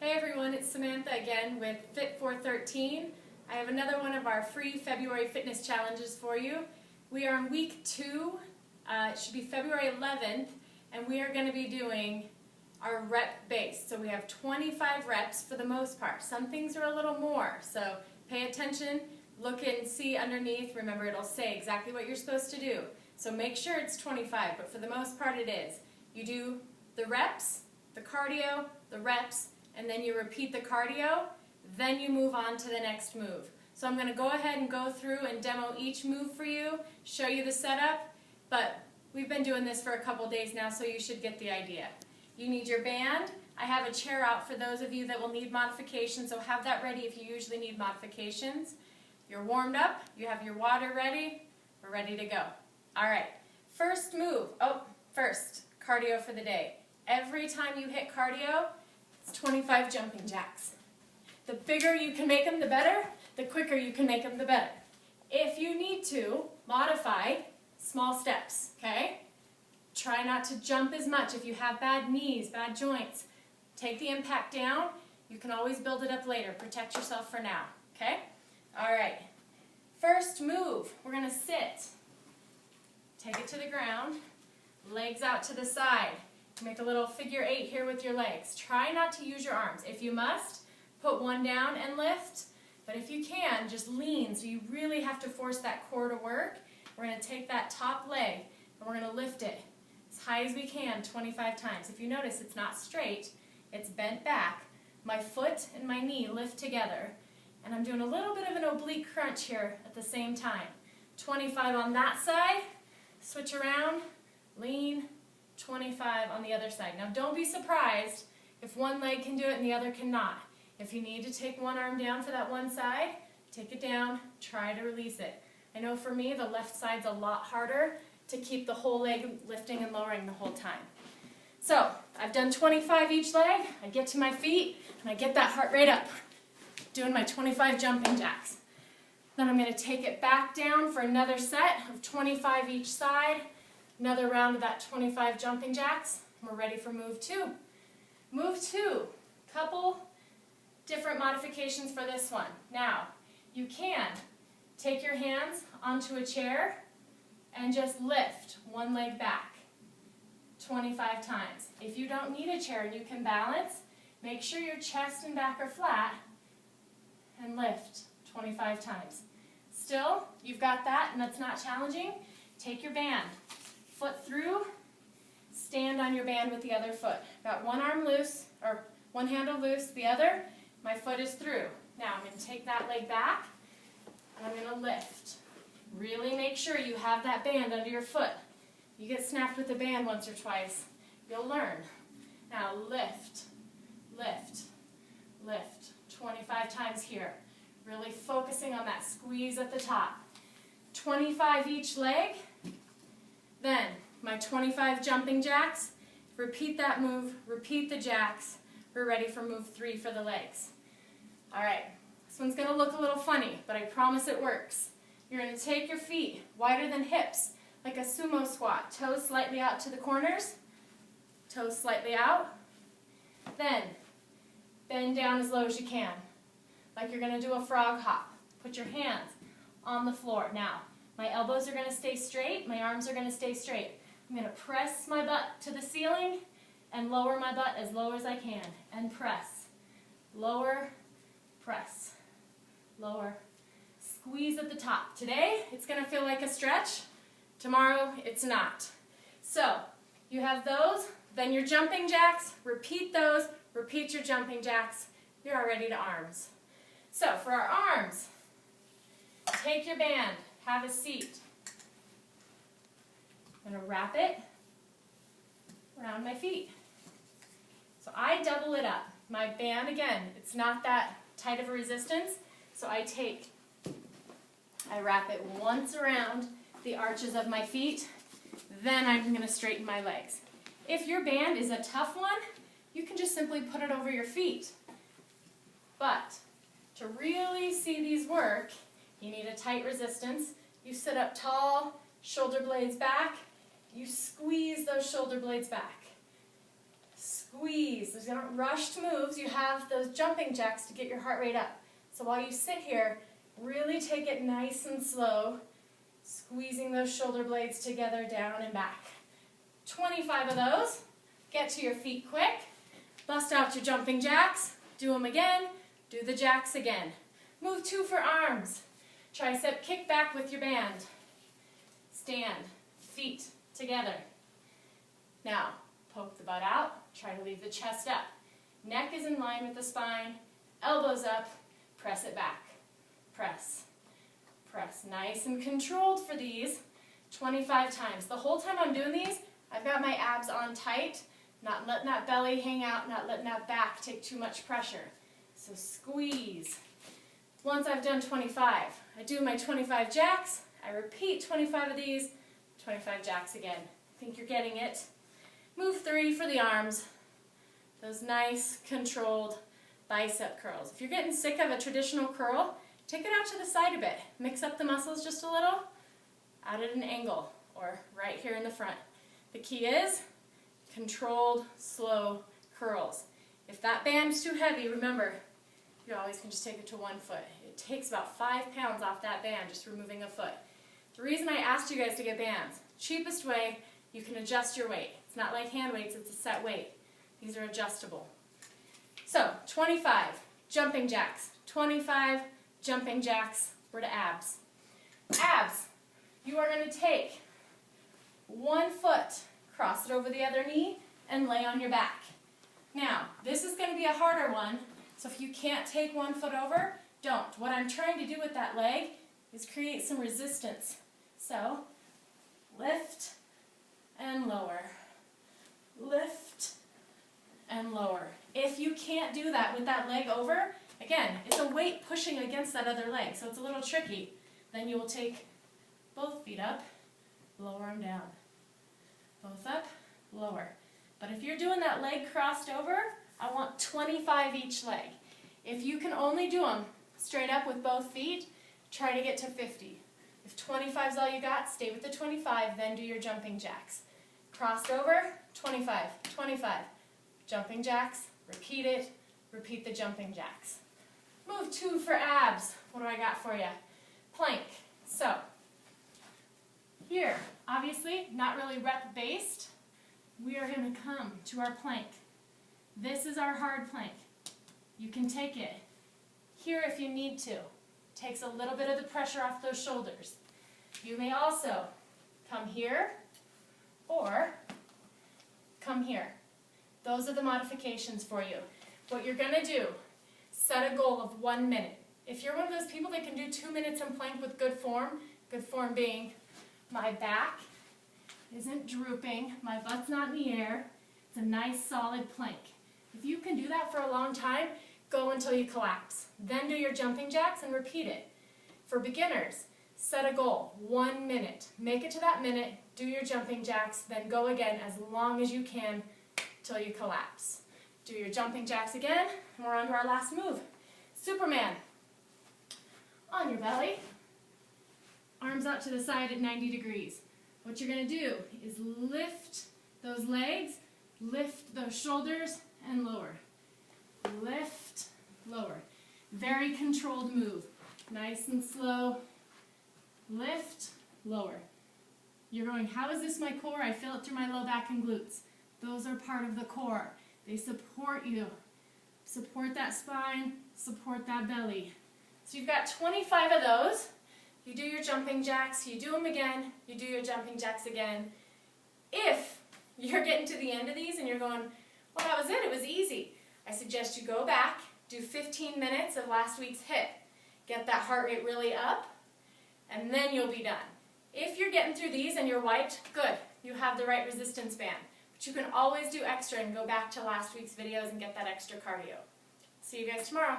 Hey everyone, it's Samantha again with Fit 413. I have another one of our free February fitness challenges for you. We are on week 2, it should be February 11th, and we are going to be doing our rep base. So we have 25 reps for the most part. Some things are a little more, so pay attention, look and see underneath. Remember, it'll say exactly what you're supposed to do. So make sure it's 25, but for the most part it is. You do the reps, the cardio, the reps, and then you repeat the cardio, then you move on to the next move. So I'm going to go ahead and go through and demo each move for you, show you the setup, but we've been doing this for a couple days now, so you should get the idea. You need your band. I have a chair out for those of you that will need modifications, so have that ready if you usually need modifications. You're warmed up, you have your water ready, we're ready to go. Alright, first move, first, cardio for the day. Every time you hit cardio, it's 25 jumping jacks. The bigger you can make them, the better. The quicker you can make them, the better. If you need to, modify small steps, okay? Try not to jump as much. If you have bad knees, bad joints, take the impact down. You can always build it up later. Protect yourself for now, okay? All right. First move, we're going to sit. Take it to the ground. Legs out to the side. Make a little figure 8 here with your legs. Try not to use your arms. If you must, put one down and lift. But if you can, just lean so you really have to force that core to work. We're going to take that top leg and we're going to lift it as high as we can 25 times. If you notice, it's not straight, it's bent back. My foot and my knee lift together. And I'm doing a little bit of an oblique crunch here at the same time. 25 on that side, switch around, lean, 25 on the other side. Now don't be surprised if one leg can do it and the other cannot. If you need to take one arm down for that one side, take it down, try to release it. I know for me the left side's a lot harder to keep the whole leg lifting and lowering the whole time. So I've done 25 each leg, I get to my feet and I get that heart rate up, doing my 25 jumping jacks. Then I'm going to take it back down for another set of 25 each side. Another round of that 25 jumping jacks. We're ready for move 2. Move 2, couple different modifications for this one. Now, you can take your hands onto a chair and just lift one leg back 25 times. If you don't need a chair and you can balance, make sure your chest and back are flat and lift 25 times. Still, you've got that and that's not challenging. Take your band. Foot through, stand on your band with the other foot. Got one arm loose, or one handle loose, the other, my foot is through. Now I'm going to take that leg back, and I'm going to lift. Really make sure you have that band under your foot. You get snapped with the band once or twice, you'll learn. Now lift, lift, lift. 25 times here. Really focusing on that squeeze at the top. 25 each leg. Then, my 25 jumping jacks, repeat that move, repeat the jacks. We're ready for move 3 for the legs. Alright, this one's going to look a little funny, but I promise it works. You're going to take your feet wider than hips, like a sumo squat. Toes slightly out to the corners, toes slightly out. Then, bend down as low as you can, like you're going to do a frog hop. Put your hands on the floor. Now, my elbows are going to stay straight, my arms are going to stay straight. I'm going to press my butt to the ceiling and lower my butt as low as I can. And press. Lower, press. Lower. Squeeze at the top. Today, it's going to feel like a stretch. Tomorrow, it's not. So, you have those, then your jumping jacks, repeat those, repeat your jumping jacks. You're already to arms. So, for our arms, take your band. Have a seat. I'm going to wrap it around my feet. So I double it up. My band, again, it's not that tight of a resistance, so I wrap it once around the arches of my feet, then I'm going to straighten my legs. If your band is a tough one, you can just simply put it over your feet. But to really see these work, you need a tight resistance. You sit up tall, shoulder blades back. You squeeze those shoulder blades back. squeeze. Those aren't rushed moves. You have those jumping jacks to get your heart rate up. So while you sit here, really take it nice and slow, squeezing those shoulder blades together, down and back. 25 of those. Get to your feet quick. Bust out your jumping jacks. Do them again. Do the jacks again. Move 2 for arms. Tricep kickback with your band. Stand. Feet together. Now, poke the butt out. Try to leave the chest up. Neck is in line with the spine. Elbows up. Press it back. Press. Press. Nice and controlled for these. 25 times. The whole time I'm doing these, I've got my abs on tight. Not letting that belly hang out. Not letting that back take too much pressure. So squeeze. Once I've done 25, I do my 25 jacks. I repeat 25 of these. 25 jacks again. I think you're getting it. Move 3 for the arms. Those nice, controlled bicep curls. If you're getting sick of a traditional curl, take it out to the side a bit. Mix up the muscles just a little. Out at an angle, or right here in the front. The key is controlled, slow curls. If that band's too heavy, remember, you always can just take it to 1 foot. It takes about 5 pounds off that band, just removing a foot. The reason I asked you guys to get bands, cheapest way, you can adjust your weight. It's not like hand weights, it's a set weight. These are adjustable. So, 25 jumping jacks. 25 jumping jacks. We're to abs. Abs, you are going to take 1 foot, cross it over the other knee, and lay on your back. Now, this is going to be a harder one, so if you can't take 1 foot over, don't. What I'm trying to do with that leg is create some resistance. So, lift and lower. Lift and lower. If you can't do that with that leg over, again, it's a weight pushing against that other leg, so it's a little tricky. Then you will take both feet up, lower them down. Both up, lower. But if you're doing that leg crossed over, I want 25 each leg. If you can only do them straight up with both feet, try to get to 50. If 25 is all you got, stay with the 25, then do your jumping jacks. Crossed over, 25, 25. Jumping jacks, repeat it, repeat the jumping jacks. Move 2 for abs. What do I got for you? Plank. So, here, obviously, not really rep-based. We are going to come to our plank. This is our hard plank. You can take it here if you need to. Takes a little bit of the pressure off those shoulders. You may also come here or come here. Those are the modifications for you. What you're going to do, set a goal of 1 minute. If you're one of those people that can do 2 minutes in plank with good form being my back isn't drooping, my butt's not in the air, it's a nice solid plank. If you can do that for a long time, go until you collapse. Then do your jumping jacks and repeat it. For beginners, set a goal, 1 minute. Make it to that minute, do your jumping jacks, then go again as long as you can till you collapse. Do your jumping jacks again, and we're on to our last move. Superman. On your belly, arms out to the side at 90 degrees. What you're going to do is lift those legs, lift those shoulders, and lower. Lift, lower. Very controlled move. Nice and slow. Lift, lower. You're going, how is this my core? I feel it through my low back and glutes. Those are part of the core. They support you. Support that spine, support that belly. So you've got 25 of those. You do your jumping jacks, you do them again, you do your jumping jacks again. If you're getting to the end of these and you're going, well, that was it was easy, I suggest you go back, do 15 minutes of last week's HIIT. Get that heart rate really up, and then you'll be done. If you're getting through these and you're wiped, good. You have the right resistance band. But you can always do extra and go back to last week's videos and get that extra cardio. See you guys tomorrow.